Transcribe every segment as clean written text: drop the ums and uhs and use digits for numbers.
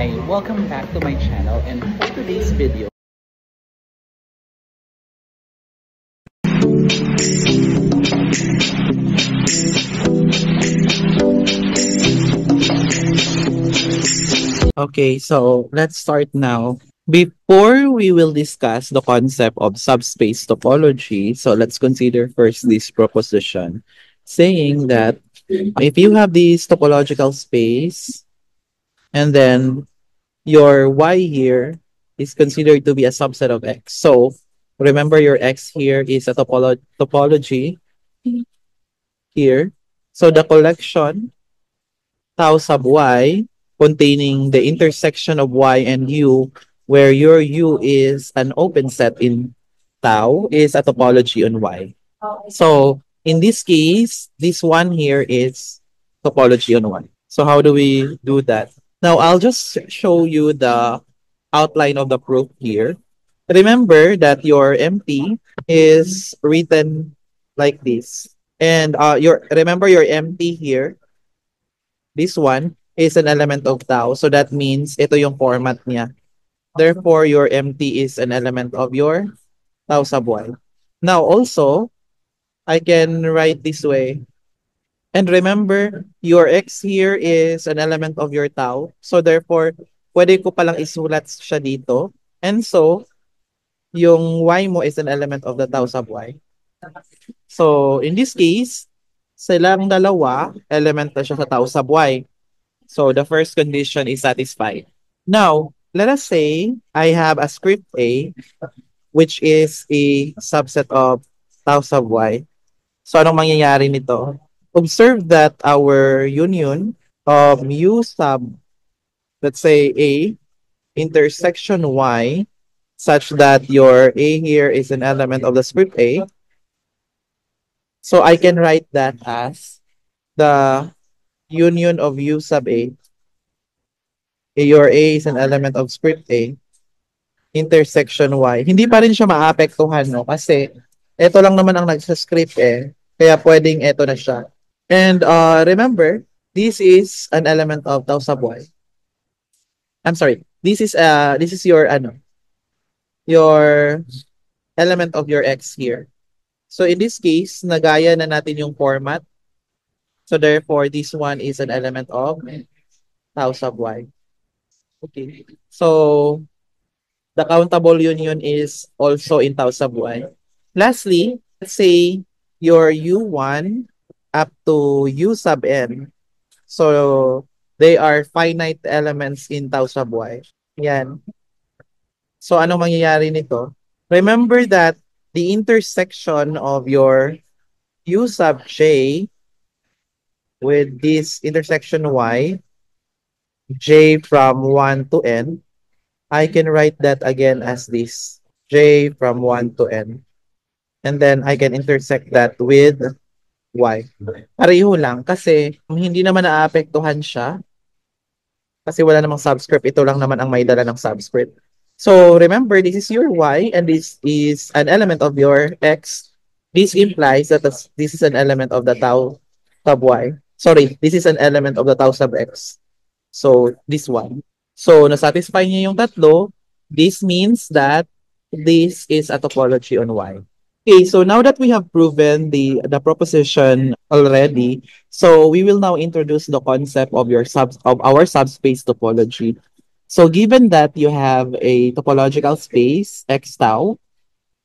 Hi, welcome back to my channel, and for today's video, okay, so let's start now. Before we will discuss the concept of subspace topology, so let's consider first this proposition saying that if you have this topological space and then your y here is considered to be a subset of x. So remember your x here is a topology here. So the collection tau sub y containing the intersection of y and u where your u is an open set in tau is a topology on y. So in this case, this one here is topology on y. So how do we do that? Now I'll just show you the outline of the proof here. Remember that your empty is written like this. And your remember your empty here, this one is an element of tau. So that means ito yung format niya. Therefore, your empty is an element of your tau sub y. Now also, I can write this way. And remember, your x here is an element of your tau. So therefore, pwede ko palang isulat siya dito. And so, yung y mo is an element of the tau sub y. So, in this case, silang dalawa, element na siya sa tau sub y. So, the first condition is satisfied. Now, let us say I have a script A, which is a subset of tau sub y. So, anong mangyayari nito? Observe that our union of u sub, let's say A, intersection y, such that your A here is an element of the script A. So I can write that as the union of u sub A. Your A is an element of script A, intersection y. Hindi pa rin siya maapektuhan, no? Kasi ito lang naman ang nagsa-script eh. Kaya pwedeng ito na siya. And remember, this is an element of tau sub y. I'm sorry. This is your your element of your x here. So in this case, nagaya na natin yung format. So therefore, this one is an element of tau sub y. Okay. So the countable union is also in tau sub y. Lastly, let's say your u1 up to u sub n. So they are finite elements in tau sub y. Yan. So ano mangyayari nito? Remember that the intersection of your u sub j with this intersection y, j from 1 to n, I can write that again as this, j from 1 to n. And then I can intersect that with y. Pareho lang kasi hindi naman naapektuhan siya kasi wala namang subscript. Ito lang naman ang may dala ng subscript. So remember, this is your y and this is an element of your x. This implies that this is an element of the tau sub y. Sorry, this is an element of the tau sub x. So this one. So nasatisfy niya yung tatlo. This means that this is a topology on y. Okay, so now that we have proven the proposition already, so we will now introduce the concept of our subspace topology. So given that you have a topological space x tau,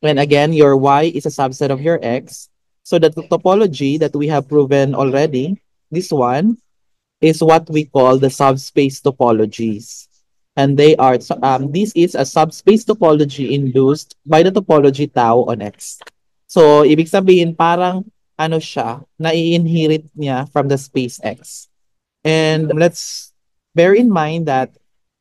and again your y is a subset of your x, so the topology that we have proven already, this one, is what we call the subspace topologies. And they are, this is a subspace topology induced by the topology tau on X. So, ibig sabihin, parang ano siya, nai-inherit niya from the space X. And let's bear in mind that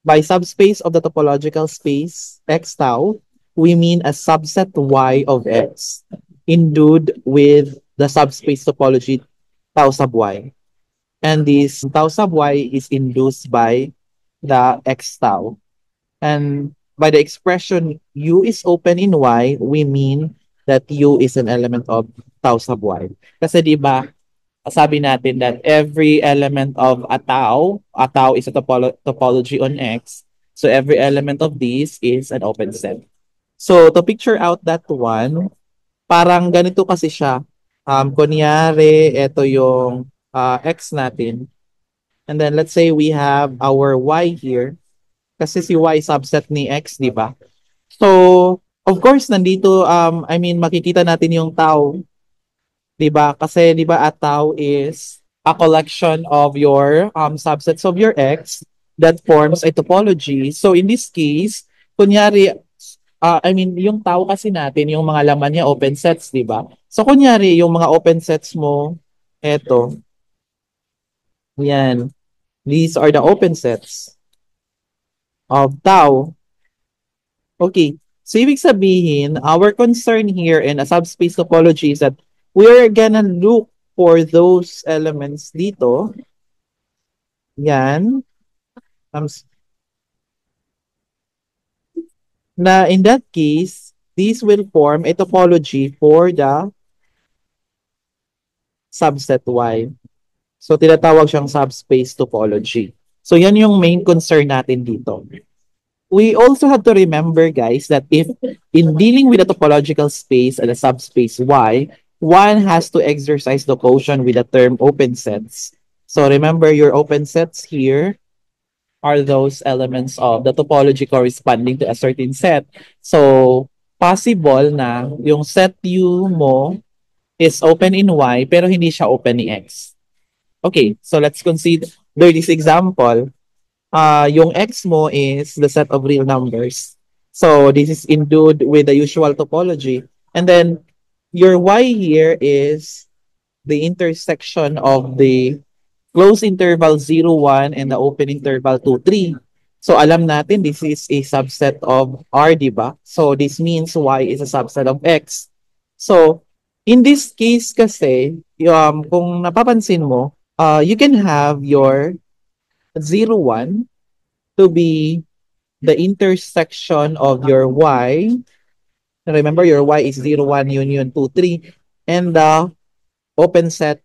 by subspace of the topological space X tau, we mean a subset Y of X endued with the subspace topology tau sub Y. And this tau sub y is induced by the x tau. And by the expression u is open in y, we mean that u is an element of tau sub y. Kasi di ba, sabi natin that every element of a tau is a topology on X. So every element of these is an open set. So to picture out that one, parang ganito kasi siya. Kunyari, ito yung X natin. And then let's say we have our Y here. Kasi si Y subset ni X, di ba? So, of course, nandito, makikita natin yung tau, di ba? Kasi, di ba, a tau is a collection of your subsets of your X that forms a topology. So, in this case, kunyari, yung tau kasi natin, yung mga laman niya, open sets, di ba? So, kunyari, yung mga open sets mo, eto, yan. These are the open sets of tau. Okay. So, ibig sabihin, our concern here in a subspace topology is that we're gonna look for those elements dito. Yan. Um, na in that case, these will form a topology for the subset Y. So, tinatawag siyang subspace topology. So, yan yung main concern natin dito. We also have to remember, guys, that if in dealing with a topological space and a subspace Y, one has to exercise the quotient with the term open sets. So remember, your open sets here are those elements of the topology corresponding to a certain set. So possible na yung set U mo is open in Y pero hindi siya open ni X. Okay, so let's consider this example. Yung X mo is the set of real numbers. So this is endued with the usual topology. And then your Y here is the intersection of the closed interval 0, 1 and the open interval 2, 3. So alam natin this is a subset of R, di ba? So this means Y is a subset of X. So in this case kasi, kung napapansin mo, you can have your 0, 1 to be the intersection of your Y. Remember, your Y is 0, 1, union 2, 3. And the open set,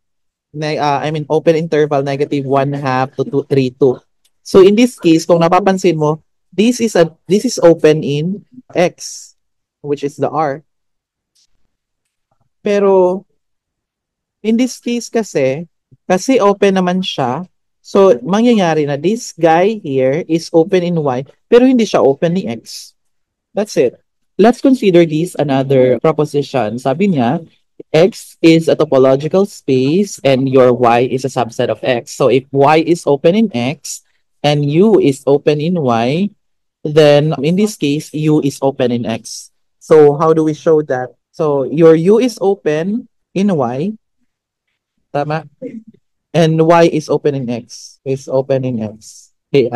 open interval negative 1 half to 2, 3, 2. So in this case, kung napapansin mo, this is open in X, which is the R. Pero in this case kasi open naman siya, so mangyayari na this guy here is open in Y, pero hindi siya open ni X. That's it. Let's consider this another proposition. Sabi niya, X is a topological space and your Y is a subset of X. So if Y is open in X and U is open in Y, then in this case, U is open in X. So how do we show that? So your U is open in Y, tama? And Y is open in X. Is open in X. Okay,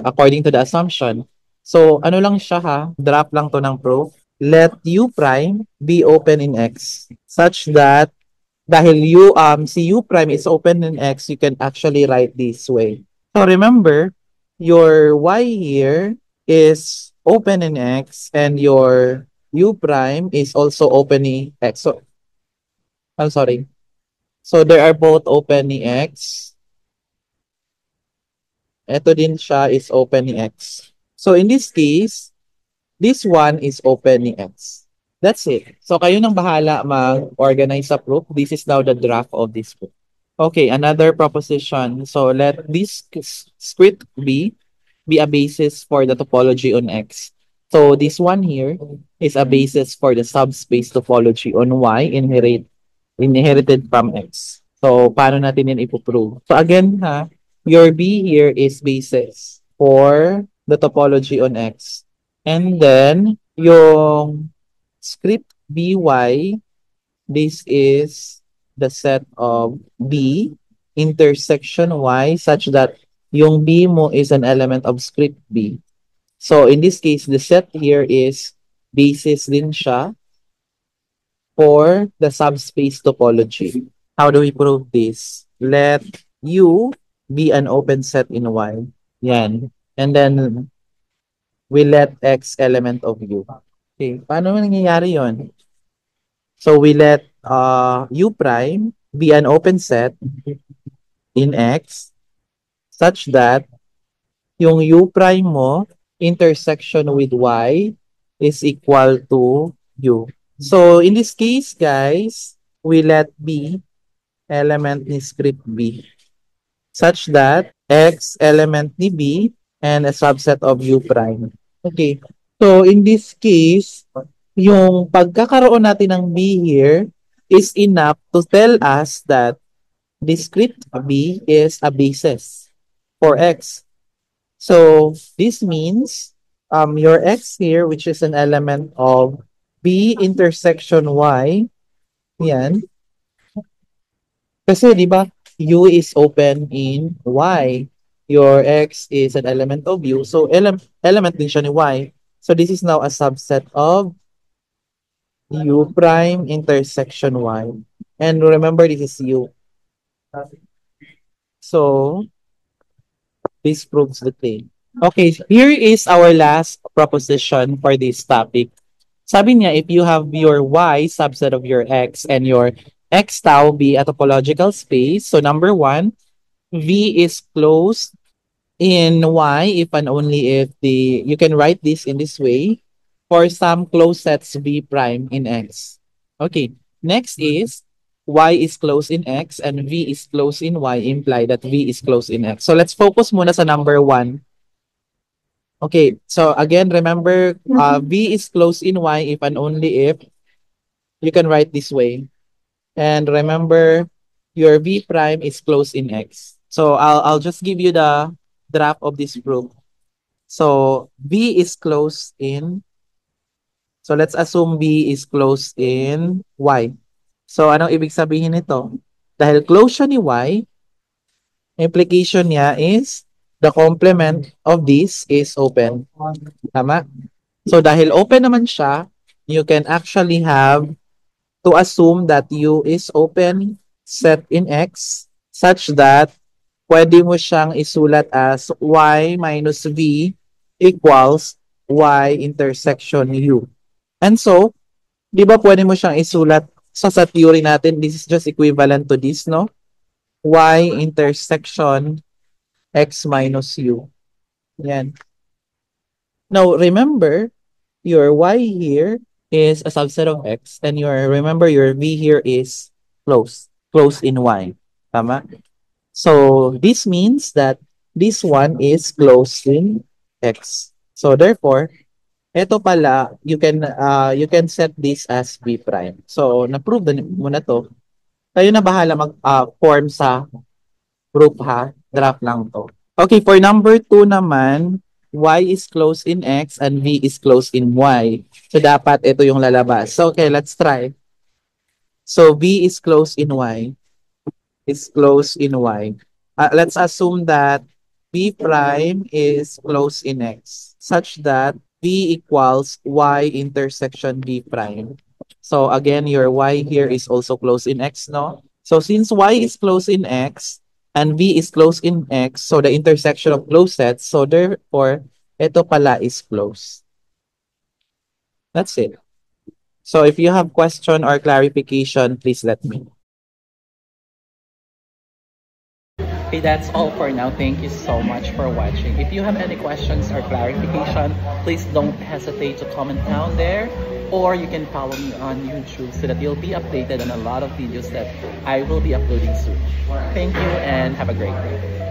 according to the assumption. So, ano lang siya ha? Drop lang to ng proof. Let U prime be open in X. Such that, dahil si U prime is open in X, you can actually write this way. So, remember, your Y here is open in X and your U prime is also open in X. So, I'm sorry. So, they are both open ni X. Ito din siya is open ni X. So, in this case, this one is open ni X. That's it. So, kayo nang bahala mag-organize sa proof. This is now the draft of this proof. Okay, another proposition. So, let this script be a basis for the topology on X. So, this one here is a basis for the subspace topology on Y inherited from X. So, paano natin yan ipoprove? So, again, your B here is basis for the topology on X. And then, yung script BY, this is the set of B intersection Y such that yung B mo is an element of script B. So, in this case, the set here is basis din siya for the subspace topology. How do we prove this? Let U be an open set in Y. Yan. And then, we let X element of U. Okay. Paano nangyayari yon? So, we let U prime be an open set in X such that yung U prime mo intersection with Y is equal to U. So in this case, guys, we let B element ni script B such that X element ni B and a subset of U prime. Okay. So in this case, yung pagkakaroon natin ng B here is enough to tell us that discrete B is a basis for X. So this means your X here, which is an element of B intersection Y, yan. Kasi di ba, U is open in Y. Your X is an element of U. So element din siya ni Y. So this is now a subset of U prime intersection Y. And remember, this is U. So this proves the claim. Okay, here is our last proposition for this topic. Sabi niya, if you have your Y subset of your X and your X tau be a topological space, so number one, V is closed in Y if and only if you can write this in this way for some closed sets V prime in X. Okay, next is Y is closed in X and V is closed in Y imply that V is closed in X. So let's focus muna sa number one. Okay, so again, remember, V is closed in Y if and only if you can write this way. And remember, your V prime is closed in X. So I'll just give you the draft of this proof. So V is closed in, so let's assume V is closed in Y. So anong ibig sabihin nito? Dahil close siya ni Y, implication niya is the complement of this is open. Tama? So dahil open naman siya, you can actually have to assume that U is open set in X such that pwede mo siyang isulat as Y minus V equals Y intersection U. And so, di ba pwede mo siyang isulat sa theory natin, this is just equivalent to this, no? Y intersection X minus U. Yan. Now, remember, your Y here is a subset of X and remember your V here is closed in Y. Tama? So, this means that this one is closed in X. So, therefore, ito pala, you can set this as B prime. So, na-prove mo na to. Kayo na bahala mag-form sa group ha. Draft lang to. Okay, for number 2 naman, Y is closed in X and V is closed in Y. So, dapat ito yung lalabas. So, okay, let's try. So, V is closed in Y. Is closed in Y. Let's assume that V prime is closed in X such that V equals Y intersection V prime. So, again, your Y here is also closed in X, no? So, since Y is closed in X, and V is closed in X, so the intersection of closed sets, so therefore, ito pala is closed. That's it. So if you have question or clarification, please let me know. Okay, that's all for now. Thank you so much for watching. If you have any questions or clarification, please don't hesitate to comment down there, or you can follow me on YouTube so that you'll be updated on a lot of videos that I will be uploading soon. Thank you and have a great day.